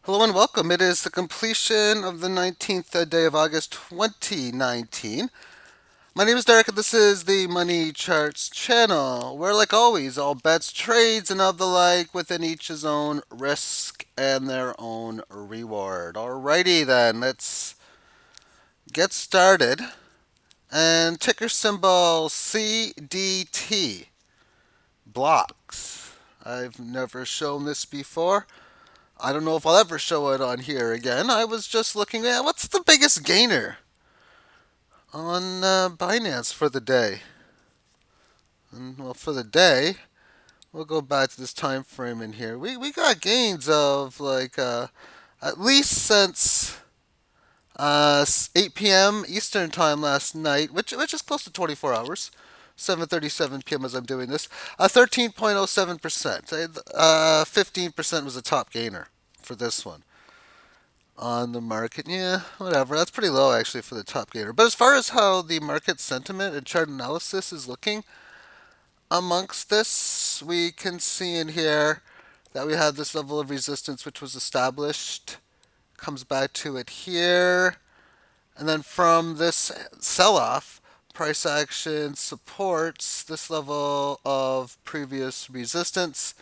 Hello and welcome. It is the completion of the 19th day of August 2019. My name is Derek and this is the Money Charts channel, where, like always, all bets, trades, and of the like within each his own risk and their own reward. Alrighty then, let's get started. And ticker symbol CDT, blocks. I've never shown this before. I don't know if I'll ever show it on here again. I was just looking at what's the biggest gainer on Binance for the day. And, well, for the day, we'll go back to this time frame in here. We got gains of at least since 8 p.m. Eastern time last night, which is close to 24 hours. 7:37 p.m. as I'm doing this. 13.07%. 15% was the top gainer for this one on the market. Yeah, whatever. That's pretty low actually for the top gainer. But as far as how the market sentiment and chart analysis is looking amongst this, we can see in here that we have this level of resistance which was established. Comes back to it here. And then from this sell off, price action supports this level of previous resistance.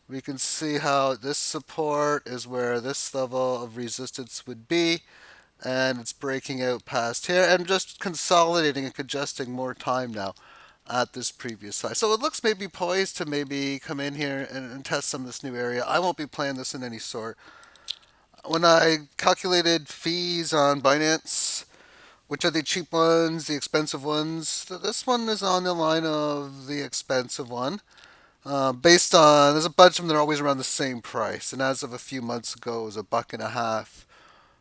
We can see how this support is where this level of resistance would be, and it's breaking out past here and just consolidating and congesting more time now at this previous high. So it looks maybe poised to maybe come in here and test some of this new area. I won't be playing this in any sort. When I calculated fees on Binance, which are the cheap ones, the expensive ones, this one is on the line of the expensive one. Based on, there's a bunch of them that are always around the same price, and as of a few months ago, it was a buck and a half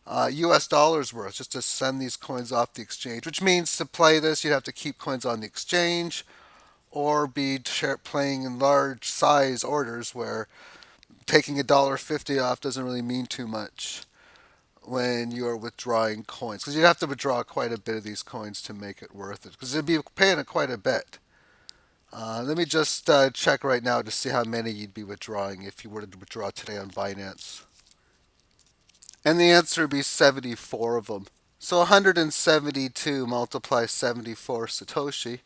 US dollars worth just to send these coins off the exchange, which means to play this, you'd have to keep coins on the exchange or be playing in large size orders where taking $1.50 off doesn't really mean too much when you're withdrawing coins, because you'd have to withdraw quite a bit of these coins to make it worth it, because you'd be paying it quite a bit. Let me just check right now to see how many you'd be withdrawing if you were to withdraw today on Binance. And the answer would be 74 of them. So 172 multiply 74 Satoshi.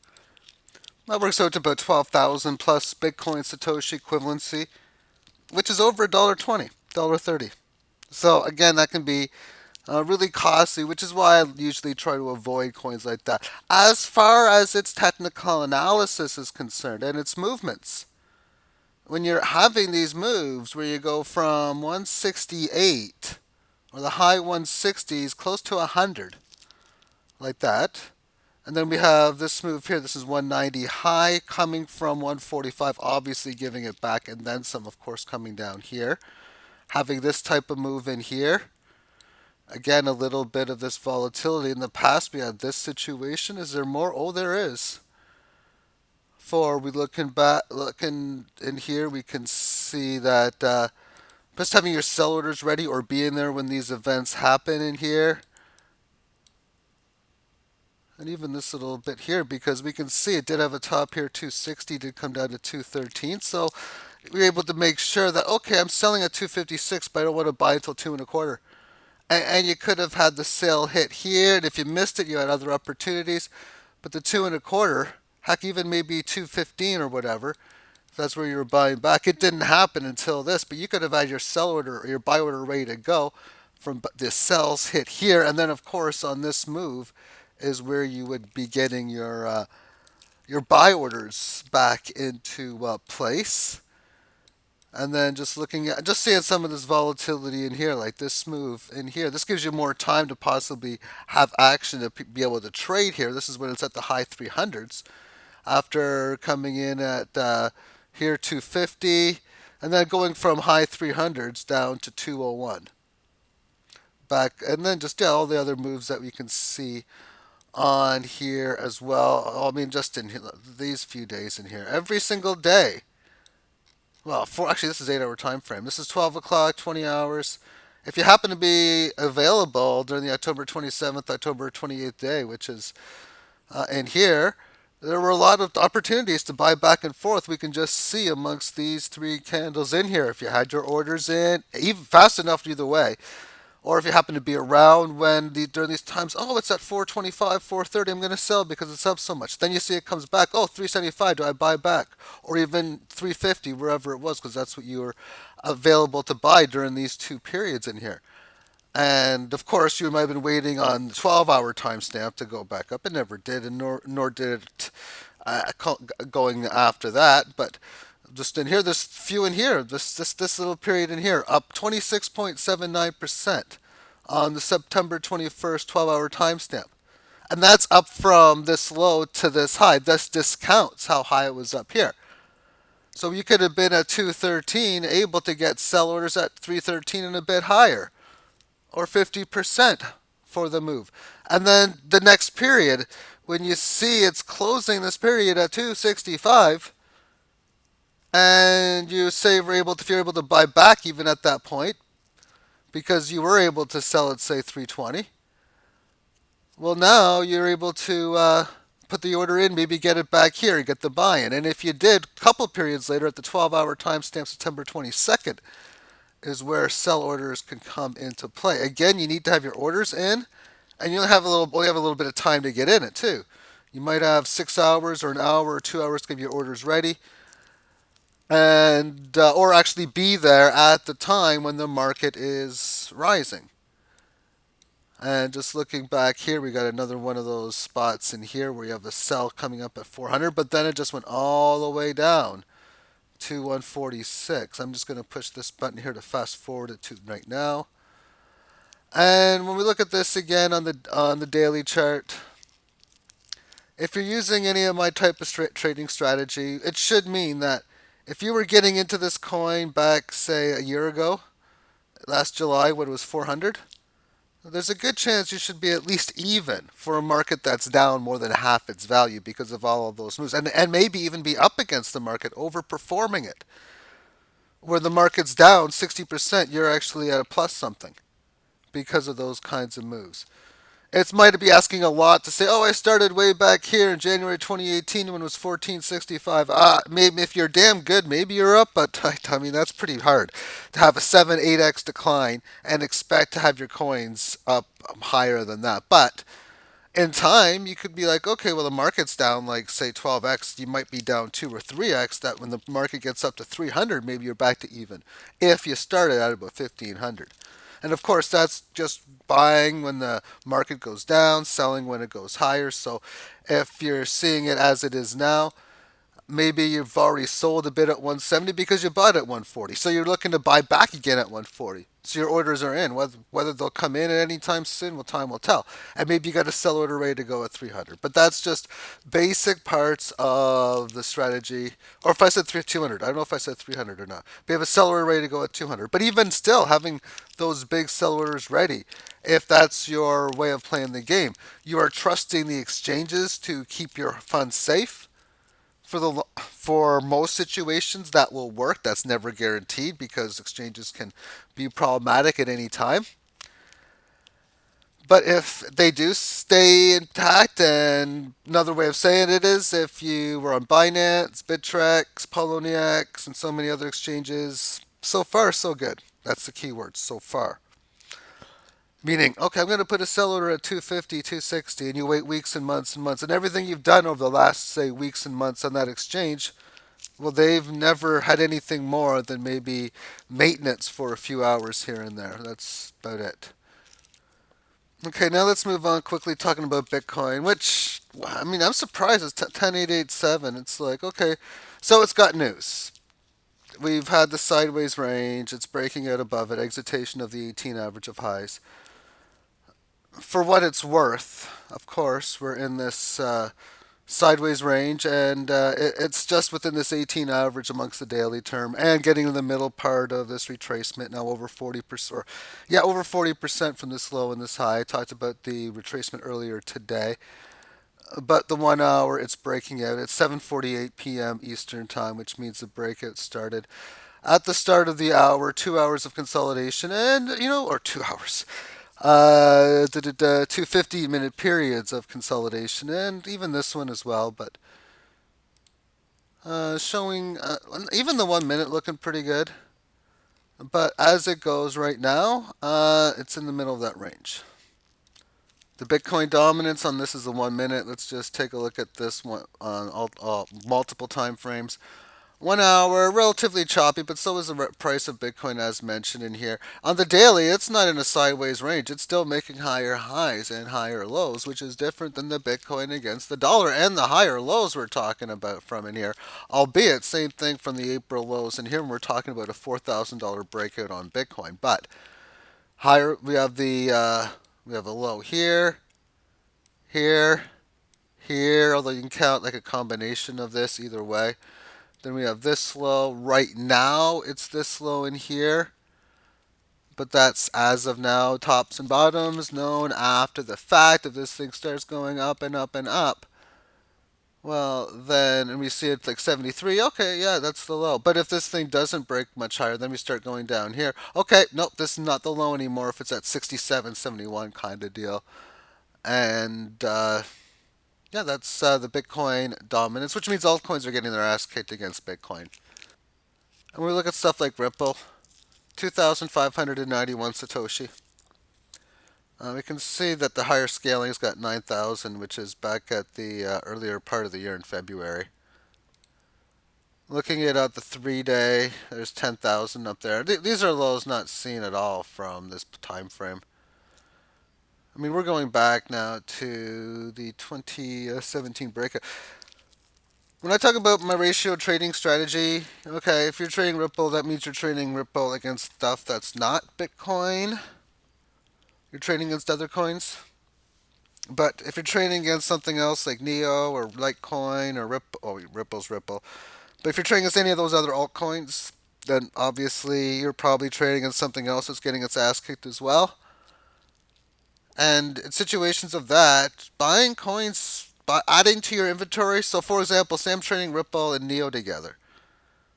That works out to about 12,000 plus Bitcoin Satoshi equivalency, which is over $1.20, $1.30. So again, that can be really costly, which is why I usually try to avoid coins like that. As far as its technical analysis is concerned and its movements, when you're having these moves where you go from 168 or the high 160s close to 100 like that, and then we have this move here. This is 190 high coming from 145, obviously giving it back, and then some, of course, coming down here. Having this type of move in here. Again, a little bit of this volatility. In the past, we had this situation. Is there more? Oh, there is. For we looking in here, we can see that just having your sell orders ready or being there when these events happen in here. And even this little bit here, because we can see it did have a top here, 260, did come down to 213. So we were able to make sure that, okay, I'm selling at 256, but I don't want to buy until 2.25. And you could have had the sale hit here, and if you missed it, you had other opportunities. But the 2.25, heck, even maybe 215 or whatever, if that's where you were buying back, it didn't happen until this. But you could have had your sell order or your buy order ready to go from the sells hit here, and then of course on this move is where you would be getting your buy orders back into place. And then just looking at, just seeing some of this volatility in here, like this move in here. This gives you more time to possibly have action to be able to trade here. This is when it's at the high 300s after coming in at here 250 and then going from high 300s down to 201 back, and then just all the other moves that we can see on here as well. I mean, just in these few days in here, every single day. Well, actually, this is 8 hour time frame. This is 12 o'clock, 20 hours. If you happen to be available during the October 27th, October 28th day, which is in here, there were a lot of opportunities to buy back and forth. We can just see amongst these three candles in here if you had your orders in, even fast enough either way, or if you happen to be around during these times, oh, it's at 425, 430, I'm going to sell because it's up so much. Then you see it comes back, oh, 375, do I buy back? Or even 350, wherever it was, because that's what you were available to buy during these two periods in here. And of course, you might have been waiting on the 12-hour timestamp to go back up. It never did, and nor did it going after that. But just in here, there's few in here. This little period in here, up 26.79% on the September 21st 12-hour timestamp. And that's up from this low to this high. This discounts how high it was up here. So you could have been at 213, able to get sell orders at 313 and a bit higher, or 50% for the move. And then the next period, when you see it's closing this period at 265, and you say if you're able to buy back even at that point, because you were able to sell at say 320, well now you're able to put the order in, maybe get it back here and get the buy-in. And if you did, a couple periods later at the 12-hour timestamp, September 22nd, is where sell orders can come into play. Again, you need to have your orders in, and you only have a little bit of time to get in it too. You might have 6 hours or an hour or 2 hours to get your orders ready, and or actually be there at the time when the market is rising. And just looking back here, we got another one of those spots in here where you have the sell coming up at 400, but then it just went all the way down to 146. I'm just going to push this button here to fast forward it to right now. And when we look at this again on the daily chart, if you're using any of my type of trading strategy, it should mean that if you were getting into this coin back, say, a year ago, last July, when it was 400, there's a good chance you should be at least even for a market that's down more than half its value because of all of those moves, and maybe even be up against the market, overperforming it. Where the market's down 60%, you're actually at a plus something because of those kinds of moves. It might be asking a lot to say, oh, I started way back here in January 2018 when it was 1465. Maybe if you're damn good, maybe you're up, but I mean, that's pretty hard to have a 7, 8x decline and expect to have your coins up higher than that. But in time, you could be like, okay, well, the market's down like, say, 12x. You might be down 2 or 3x. That when the market gets up to 300, maybe you're back to even if you started at about 1500. And of course, that's just buying when the market goes down, selling when it goes higher. So if you're seeing it as it is now, maybe you've already sold a bit at 170 because you bought at 140. So you're looking to buy back again at 140. So your orders are in. Whether they'll come in at any time soon, well, time will tell. And maybe you got a sell order ready to go at 300. But that's just basic parts of the strategy. Or if I said 200, I don't know if I said 300 or not. We have a sell order ready to go at 200. But even still, having those big sell orders ready, if that's your way of playing the game, you are trusting the exchanges to keep your funds safe. For most situations that will work. That's never guaranteed because exchanges can be problematic at any time. But if they do stay intact, and another way of saying it is if you were on Binance, Bittrex, Poloniex, and so many other exchanges, so far so good. That's the key word, so far. Meaning, okay, I'm going to put a sell order at 250, 260, and you wait weeks and months, and everything you've done over the last, say, weeks and months on that exchange, well, they've never had anything more than maybe maintenance for a few hours here and there. That's about it. Okay, now let's move on quickly talking about Bitcoin, which, I mean, I'm surprised it's 10887. It's like, okay, so it's got news. We've had the sideways range. It's breaking out above it. Exitation of the 18 average of highs. For what it's worth, of course, we're in this sideways range, and it's just within this 18 average amongst the daily term, and getting in the middle part of this retracement now over 40%, or yeah, over 40% from this low and this high. I talked about the retracement earlier today, but the 1 hour it's breaking out at 7:48 p.m. Eastern time, which means the breakout started at the start of the hour. 2 hours of consolidation, and or 2 hours. 2 50-minute periods of consolidation, and even this one as well. But Showing even the 1 minute looking pretty good. But as it goes right now, it's in the middle of that range. The Bitcoin dominance on this is the 1 minute. Let's just take a look at this one on all multiple time frames. 1 hour, relatively choppy, but so is the price of Bitcoin as mentioned in here. On the daily, it's not in a sideways range. It's still making higher highs and higher lows, which is different than the Bitcoin against the dollar and the higher lows we're talking about from in here. Albeit, same thing from the April lows in here, and we're talking about a $4,000 breakout on Bitcoin. But higher, we have a low here, here, here. Although you can count like a combination of this either way. Then we have this low. Right now, it's this low in here. But that's as of now, tops and bottoms known after the fact. If this thing starts going up and up and up, well, then, and we see it like 73, okay, yeah, that's the low. But if this thing doesn't break much higher, then we start going down here. Okay, nope, this is not the low anymore if it's at 67, 71 kind of deal. And yeah, that's the Bitcoin dominance, which means altcoins are getting their ass kicked against Bitcoin. And we look at stuff like Ripple, 2,591 Satoshi. We can see that the higher scaling's got 9,000, which is back at the earlier part of the year in February. Looking at the 3 day, there's 10,000 up there. These are lows not seen at all from this time frame. I mean, we're going back now to the 2017 breakout. When I talk about my ratio trading strategy, okay, if you're trading Ripple, that means you're trading Ripple against stuff that's not Bitcoin. You're trading against other coins. But if you're trading against something else like Neo or Litecoin or Ripple, oh, Ripple's Ripple. But if you're trading against any of those other altcoins, then obviously you're probably trading against something else that's getting its ass kicked as well. And in situations of that, buying coins, by adding to your inventory. So, for example, say I'm trading Ripple and Neo together.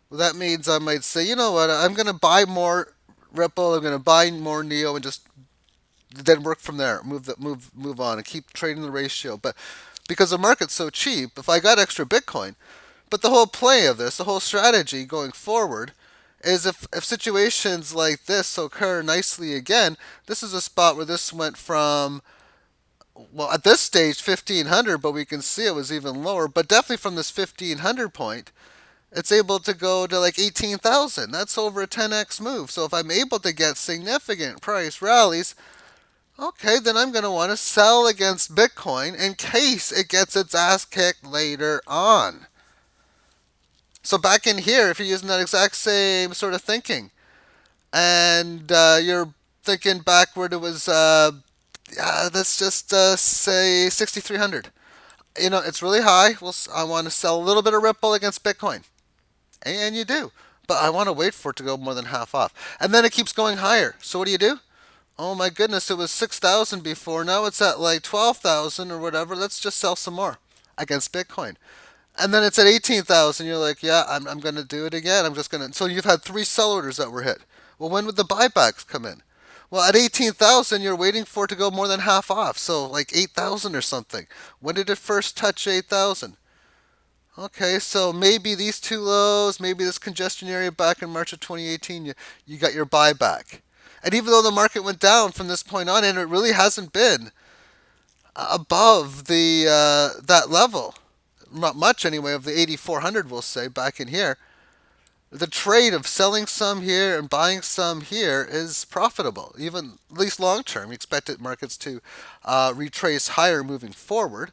Well, that means I might say, you know what, I'm going to buy more Ripple, I'm going to buy more Neo, and just then work from there. Move on, and keep trading the ratio. But because the market's so cheap, if I got extra Bitcoin, but the whole play of this, the whole strategy going forward, is if situations like this occur nicely again, this is a spot where this went from, well, at this stage 1500, but we can see it was even lower. But definitely from this 1500 point, it's able to go to like 18,000. That's over a 10x move. So if I'm able to get significant price rallies, okay, then I'm going to want to sell against Bitcoin in case it gets its ass kicked later on. So back in here, if you're using that exact same sort of thinking, and you're thinking backward, it was let's just say 6,300. You know, it's really high. Well, I want to sell a little bit of Ripple against Bitcoin, and you do. But I want to wait for it to go more than half off, and then it keeps going higher. So what do? Oh my goodness, it was 6,000 before. Now it's at like 12,000 or whatever. Let's just sell some more against Bitcoin. And then it's at 18,000. You're like, yeah, I'm going to do it again. I'm just going to. So you've had three sell orders that were hit. Well, when would the buybacks come in? Well, at 18,000, you're waiting for it to go more than half off. So like 8,000 or something. When did it first touch 8,000? Okay, so maybe these two lows, maybe this congestion area back in March of 2018, you got your buyback. And even though the market went down from this point on, and it really hasn't been above the that level, not much anyway, of the 8,400, we'll say, back in here, the trade of selling some here and buying some here is profitable, even at least long term. You expect markets to retrace higher moving forward.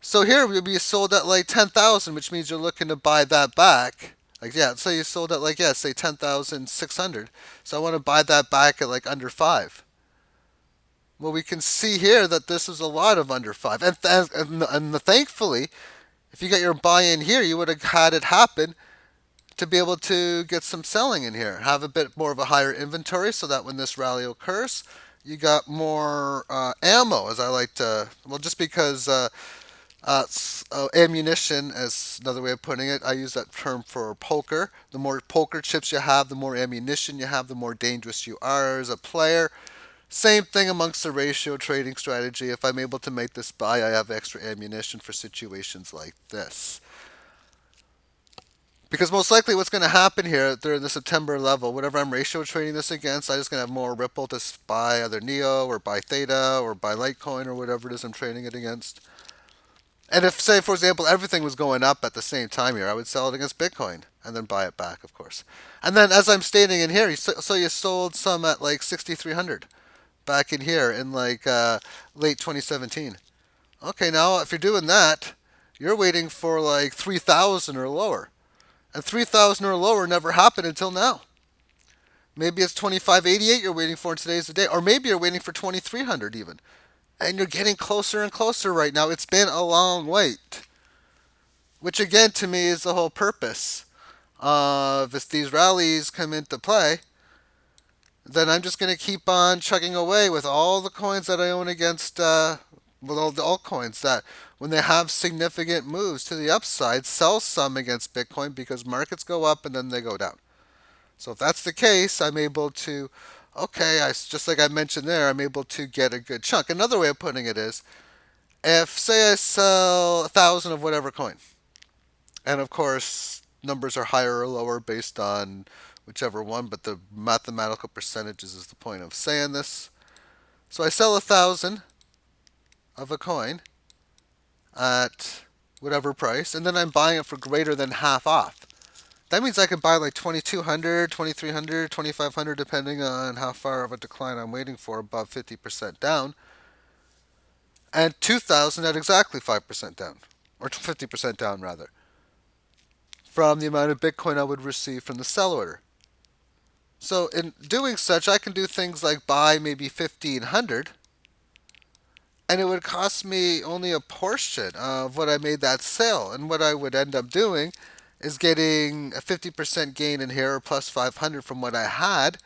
So here we'll be sold at like 10,000, which means you're looking to buy that back. Like, yeah, so you sold at like, yeah, say 10,600. So I want to buy that back at like under 5. Well, we can see here that this is a lot of under 5. And thankfully, if you got your buy in here, you would have had it happen to be able to get some selling in here. Have a bit more of a higher inventory so that when this rally occurs, you got more ammo, as I like to, well, just because ammunition is another way of putting it. I use that term for poker. The more poker chips you have, the more ammunition you have, the more dangerous you are as a player. Same thing amongst the ratio trading strategy. If I'm able to make this buy, I have extra ammunition for situations like this. Because most likely what's going to happen here during the September level, whatever I'm ratio trading this against, I'm just going to have more Ripple to buy either Neo or buy Theta or buy Litecoin or whatever it is I'm trading it against. And if, say, for example, everything was going up at the same time here, I would sell it against Bitcoin and then buy it back, of course. And then, as I'm stating in here, so you sold some at like 6,300 back in here in like late 2017. Okay, now if you're doing that, you're waiting for like 3,000 or lower. And 3,000 or lower never happened until now. Maybe it's 2588 you're waiting for in today's the day, or maybe you're waiting for 2,300 even. And you're getting closer and closer right now. It's been a long wait, which again to me is the whole purpose of if these rallies come into play, then I'm just going to keep on chugging away with all the coins that I own against, with all the altcoins that when they have significant moves to the upside, sell some against Bitcoin because markets go up and then they go down. So if that's the case, I'm able to, okay, just like I mentioned there, I'm able to get a good chunk. Another way of putting it is, if say I sell 1,000 of whatever coin, and of course numbers are higher or lower based on whichever one, but the mathematical percentages is the point of saying this. So I sell 1,000 of a coin at whatever price, and then I'm buying it for greater than half off. That means I could buy like 2,200, 2,300, 2,500, depending on how far of a decline I'm waiting for, above 50% down, and 2,000 at exactly 5% down, or 50% down rather, from the amount of Bitcoin I would receive from the sell order. So in doing such, I can do things like buy maybe 1,500, and it would cost me only a portion of what I made that sale. And what I would end up doing is getting a 50% gain in here, or plus 500 from what I had,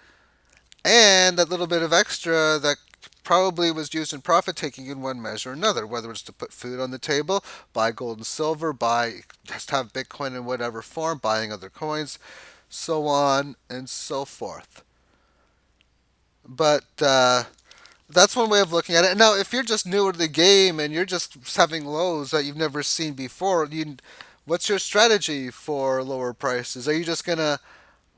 and that little bit of extra that probably was used in profit taking in one measure or another, whether it's to put food on the table, buy gold and silver, buy just have Bitcoin in whatever form, buying other coins, so on and so forth. But that's one way of looking at it. Now, if you're just newer to the game and you're just having lows that you've never seen before, what's your strategy for lower prices? Are you just gonna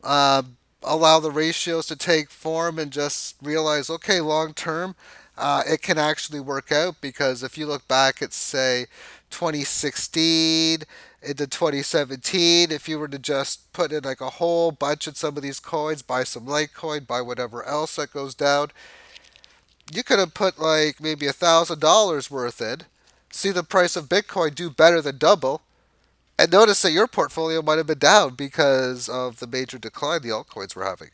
uh, allow the ratios to take form and just realize, okay, long term, it can actually work out? Because if you look back at, say, 2016 into 2017, if you were to just put in like a whole bunch of some of these coins, buy some Litecoin, buy whatever else that goes down, you could have put like maybe $1,000 worth in, see the price of Bitcoin do better than double, and notice that your portfolio might have been down because of the major decline the altcoins were having.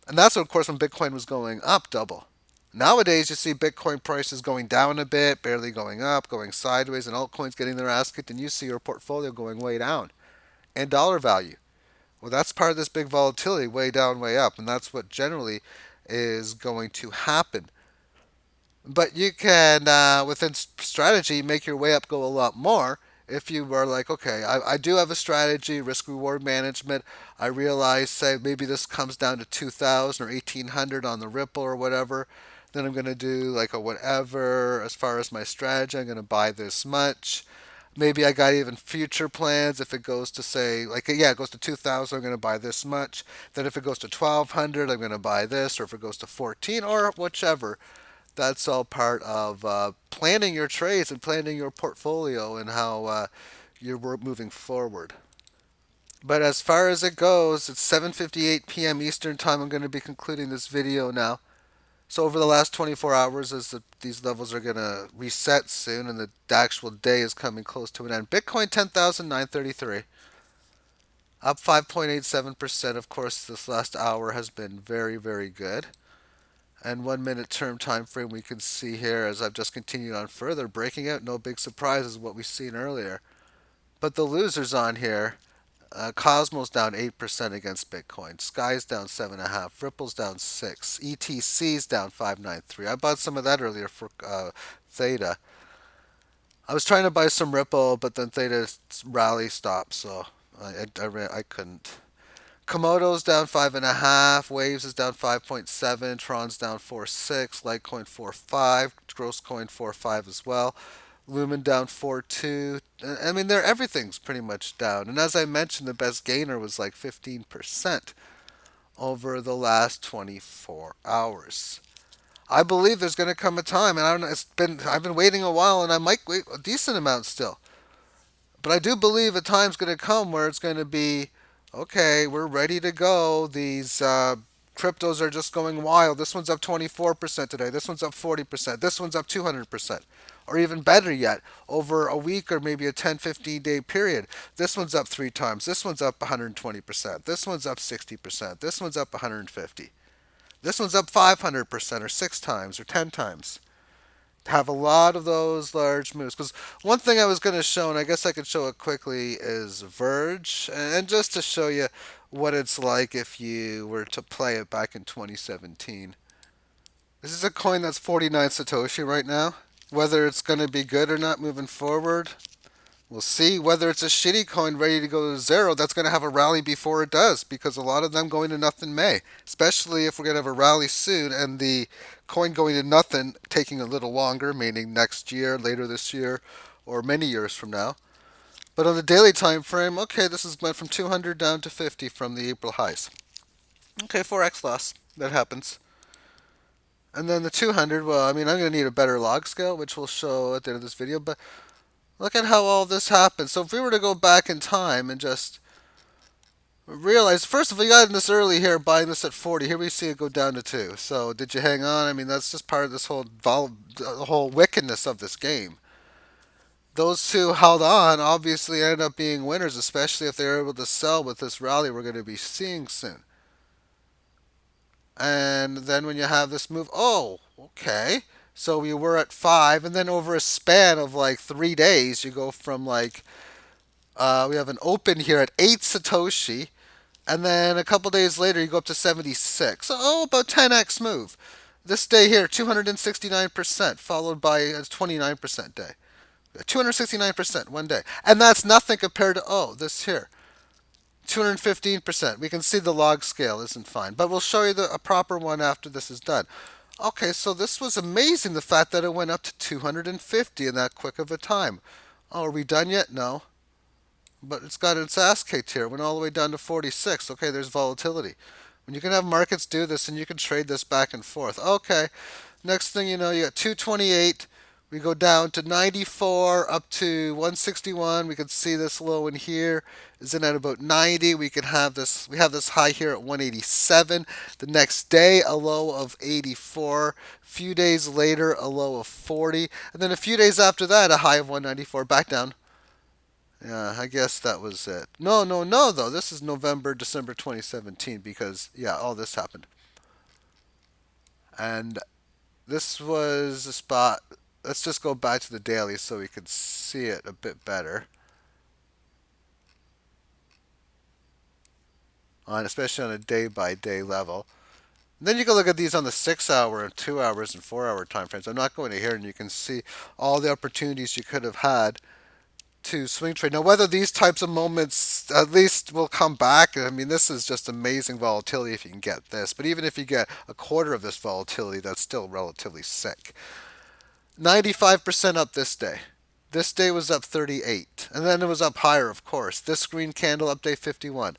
And that's, of course, when Bitcoin was going up double. Nowadays, you see Bitcoin prices going down a bit, barely going up, going sideways, and altcoins getting their ass kicked, and you see your portfolio going way down. And dollar value. Well, that's part of this big volatility, way down, way up, and that's what generally is going to happen. But you can, within strategy, make your way up go a lot more if you are like, okay, I do have a strategy, risk reward management. I realize, say, maybe this comes down to 2,000 or 1,800 on the Ripple or whatever. Then I'm going to do like a whatever as far as my strategy. I'm going to buy this much. Maybe I got even future plans. If it goes to say, like, yeah, it goes to 2,000, I'm going to buy this much. Then if it goes to 1,200, I'm going to buy this. Or if it goes to 14, or whichever. That's all part of planning your trades and planning your portfolio and how you're moving forward. But as far as it goes, it's 7:58 p.m. Eastern Time. I'm going to be concluding this video now. So over the last 24 hours, these levels are going to reset soon, and the actual day is coming close to an end. Bitcoin 10,933, up 5.87%. Of course, this last hour has been very, very good. And 1 minute term time frame we can see here as I've just continued on further, breaking out. No big surprises what we've seen earlier. But the losers on here, Cosmos down 8% against Bitcoin. Sky's down 7.5. Ripple's down 6. ETC's down 593. I bought some of that earlier for Theta. I was trying to buy some Ripple, but then Theta's rally stopped, so I couldn't. Komodo's down 5.5. Waves is down 5.7. Tron's down 4.6. Litecoin 4.5. Grosscoin 4.5 as well. Lumen down 4.2. I mean, everything's pretty much down. And as I mentioned, the best gainer was like 15% over the last 24 hours. I believe there's going to come a time, and I don't know. I've been waiting a while, and I might wait a decent amount still. But I do believe a time's going to come where it's going to be, okay, we're ready to go. These cryptos are just going wild. This one's up 24% today. This one's up 40%. This one's up 200%. Or even better yet, over a week or maybe a 10, 15-day period, this one's up three times. This one's up 120%. This one's up 60%. This one's up 150. This one's up 500% or six times or 10 times. Have a lot of those large moves. Because one thing I was going to show, and I guess I could show it quickly, is Verge. And just to show you what it's like if you were to play it back in 2017. This is a coin that's 49 Satoshi right now. Whether it's going to be good or not moving forward, we'll see. Whether it's a shitty coin ready to go to zero, that's going to have a rally before it does, because a lot of them going to nothing may. Especially if we're going to have a rally soon and the coin going to nothing taking a little longer, meaning next year, later this year, or many years from now. But on the daily time frame, okay, this has went from 200 down to 50 from the April highs. Okay, 4x loss. That happens. And then the 200, well, I mean, I'm going to need a better log scale, which we'll show at the end of this video, but look at how all this happened. So if we were to go back in time and just realize, first of all, you got in this early here, buying this at 40. Here we see it go down to 2. So did you hang on? I mean, that's just part of this the whole wickedness of this game. Those who held on obviously ended up being winners, especially if they're able to sell with this rally we're going to be seeing soon. And then when you have this move, oh, okay. So we were at 5, and then over a span of like 3 days, you go from like we have an open here at 8 Satoshi, and then a couple days later you go up to 76. So, oh, about 10x move. This day here, 269%, followed by a 29% day. 269% one day. And that's nothing compared to, oh, this here. 215%. We can see the log scale isn't fine, but we'll show you a proper one after this is done. Okay, so this was amazing, the fact that it went up to 250 in that quick of a time. Oh, are we done yet? No. But it's got its ass kicked here. It went all the way down to 46. Okay, there's volatility. When you can have markets do this and you can trade this back and forth. Okay, next thing you know, you got 228. We go down to 94, up to 161. We can see this low in here is in at about 90. We can have this. We have this high here at 187. The next day, a low of 84. A few days later, a low of 40, and then a few days after that, a high of 194. Back down. Yeah, I guess that was it. No, no, no, though. This is November, December 2017 because, yeah, all this happened. And this was a spot. Let's just go back to the daily so we can see it a bit better, especially on a day by day level. And then you can look at these on the 6 hour and 2 hours and 4 hour time frames. I'm not going to here, and you can see all the opportunities you could have had to swing trade. Now, whether these types of moments at least will come back, I mean, this is just amazing volatility if you can get this. But even if you get a quarter of this volatility, that's still relatively sick. 95% up this day. This day was up 38. And then it was up higher, of course. This green candle up day 51.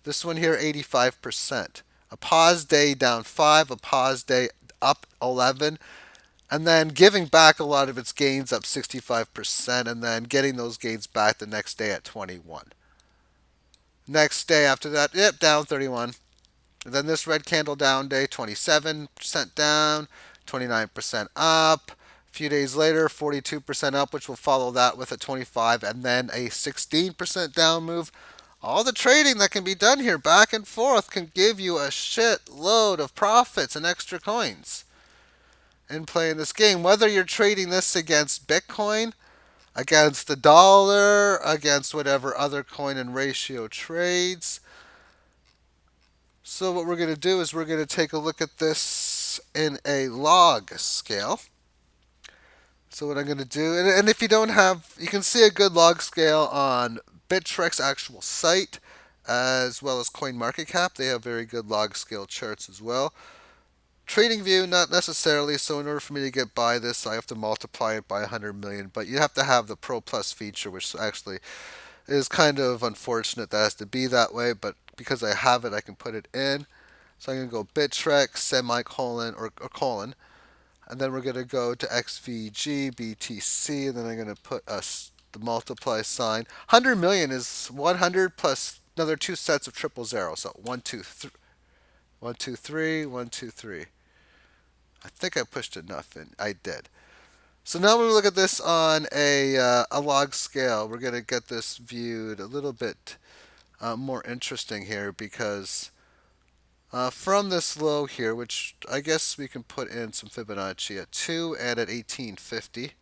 This one here, 85%. A pause day down 5, a pause day up 11, and then giving back a lot of its gains up 65%, and then getting those gains back the next day at 21. Next day after that, yep, down 31. And then this red candle down day, 27% down, 29% up. A few days later, 42% up, which will follow that with a 25, and then a 16% down move. All the trading that can be done here back and forth can give you a shit load of profits and extra coins in playing this game. Whether you're trading this against Bitcoin, against the dollar, against whatever other coin and ratio trades. So what we're going to do is we're going to take a look at this in a log scale. So what I'm going to do, and if you don't have, you can see a good log scale on Bittrex actual site, as well as CoinMarketCap. They have very good log scale charts as well. Trading view, not necessarily. So in order for me to get by this, I have to multiply it by 100 million. But you have to have the Pro Plus feature, which actually is kind of unfortunate that it has to be that way. But because I have it, I can put it in. So I'm going to go Bittrex, semicolon, or colon. And then we're going to go to XVG, BTC, and then I'm going to put the multiply sign. 100 million is 100 plus another two sets of triple zero. So 1, 2, 3, 1, 2, 3, 1, 2, 3. I think I pushed enough in. I did. So now when we look at this on a log scale, we're going to get this viewed a little bit more interesting here because from this low here, which I guess we can put in some Fibonacci at 2 and at 1850.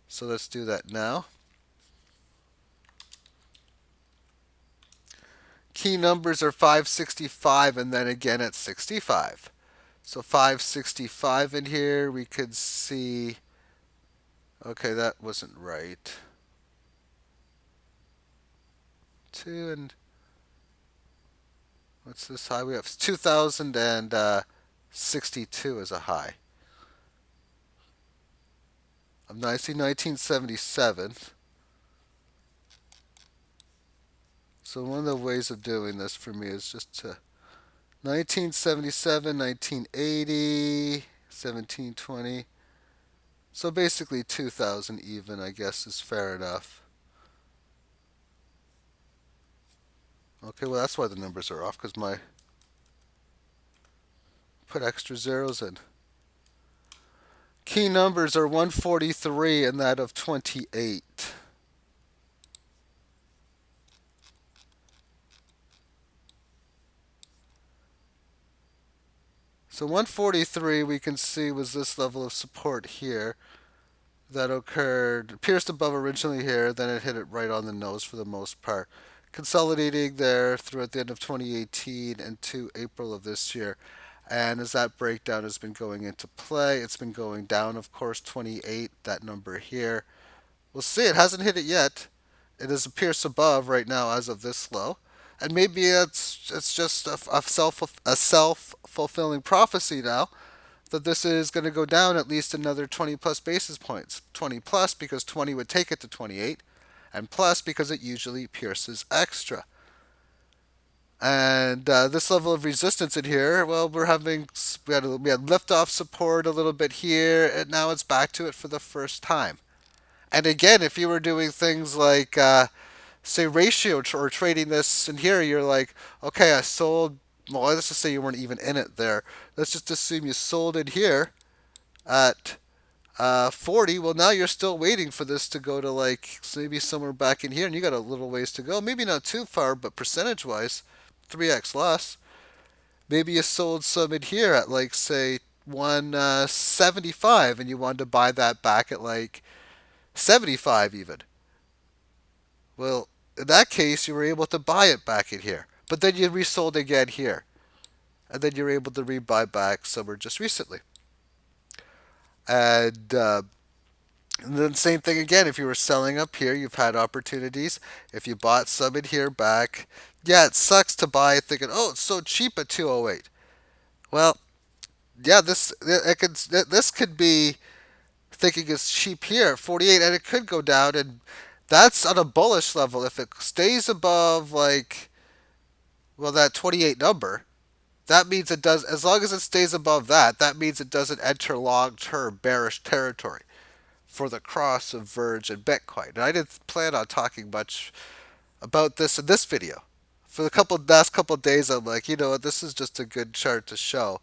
So let's do that now. Key numbers are 565 and then again at 65. So 565 in here, we could see, okay, that wasn't right. 2 and, what's this high? We have 2062 as a high. I see 1977. So one of the ways of doing this for me is just to 1977, 1980, 1720. So basically 2000 even, I guess, is fair enough. Okay, well that's why the numbers are off, because my put extra zeros in. Key numbers are 143 and that of 28. So 143 we can see was this level of support here that occurred, pierced above originally here, then it hit it right on the nose for the most part. Consolidating there through at the end of 2018 and to April of this year. And as that breakdown has been going into play, it's been going down, of course, 28, that number here. We'll see, it hasn't hit it yet. It is pierced above right now as of this low. And maybe it's just a self fulfilling prophecy now that this is going to go down at least another 20 plus basis points. 20 plus because 20 would take it to 28, and plus because it usually pierces extra. And this level of resistance in here, well, we had liftoff support a little bit here, and now it's back to it for the first time. And again, if you were doing things like say ratio or trading this in here, you're like, okay, I sold. Well, let's just say you weren't even in it there. Let's just assume you sold it here at 40. Well, now you're still waiting for this to go to like maybe somewhere back in here, and you got a little ways to go. Maybe not too far, but percentage wise, 3x less. Maybe you sold some in here at like say 175, and you wanted to buy that back at like 75 even. Well, in that case, you were able to buy it back in here, but then you resold again here, and then you're able to rebuy back somewhere just recently. And then same thing again. If you were selling up here, you've had opportunities. If you bought some in here back, yeah, it sucks to buy thinking, oh, it's so cheap at 208. Well, yeah, this could be thinking it's cheap here at 48, and it could go down, and that's on a bullish level. If it stays above like that 28 number, that means it does. As long as it stays above that, that means it doesn't enter long-term bearish territory for the cross of Verge and Bitcoin. And I didn't plan on talking much about this in this video. For the last couple of days, I'm like, you know what, this is just a good chart to show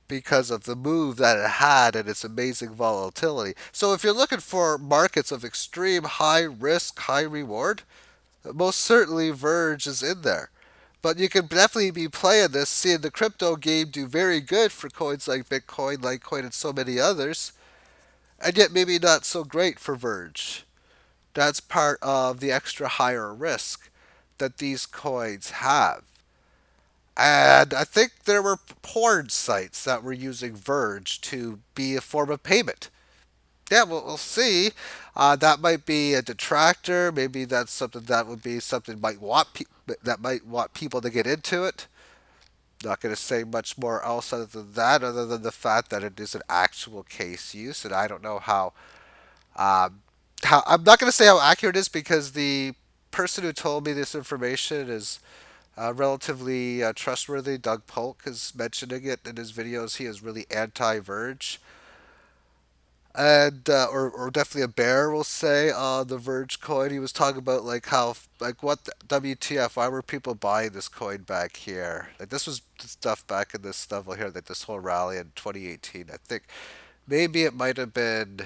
because of the move that it had and its amazing volatility. So if you're looking for markets of extreme high risk, high reward, most certainly Verge is in there. But you can definitely be playing this, seeing the crypto game do very good for coins like Bitcoin, Litecoin, and so many others, and yet maybe not so great for Verge. That's part of the extra higher risk that these coins have. And I think there were porn sites that were using Verge to be a form of payment. Yeah, well, we'll see. That might be a detractor. Maybe that's something that would be something that might want people to get into it. Not going to say much more else other than that, other than the fact that it is an actual case use, and I don't know um, how I'm not going to say how accurate it is because the person who told me this information is relatively trustworthy. Doug Polk is mentioning it in his videos. He is really anti-Verge, and or definitely a bear will say on the Verge coin. He was talking about like how like what the WTF? Why were people buying this coin back here? Like this was stuff back in this level here. Like this whole rally in 2018. I think maybe it might have been.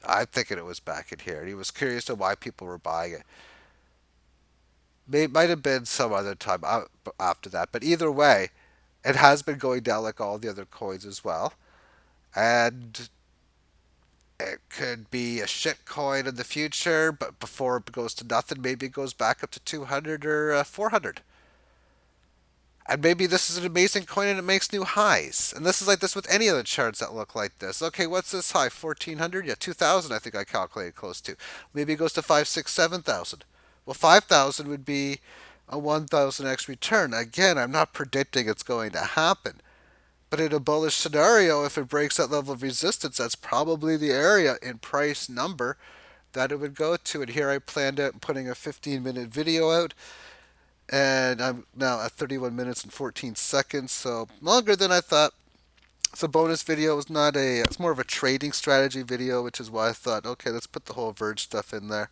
I'm thinking it was back in here. He was curious to why people were buying it. Might have been some other time after that, but either way, it has been going down like all the other coins as well. And it could be a shit coin in the future, but before it goes to nothing, maybe it goes back up to 200 or 400. And maybe this is an amazing coin and it makes new highs. And this is like this with any other charts that look like this. Okay, what's this high? 1400? Yeah, 2000 I think I calculated close to. Maybe it goes to 5, 6, 7,000. Well, 5,000 would be a 1000x return. Again, I'm not predicting it's going to happen. But in a bullish scenario, if it breaks that level of resistance, that's probably the area in price number that it would go to. And here I planned out putting a 15-minute video out, and I'm now at 31 minutes and 14 seconds, so longer than I thought. It's a bonus video. It's not a. It's more of a trading strategy video, which is why I thought, okay, let's put the whole Verge stuff in there.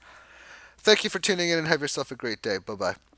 Thank you for tuning in, and have yourself a great day. Bye bye.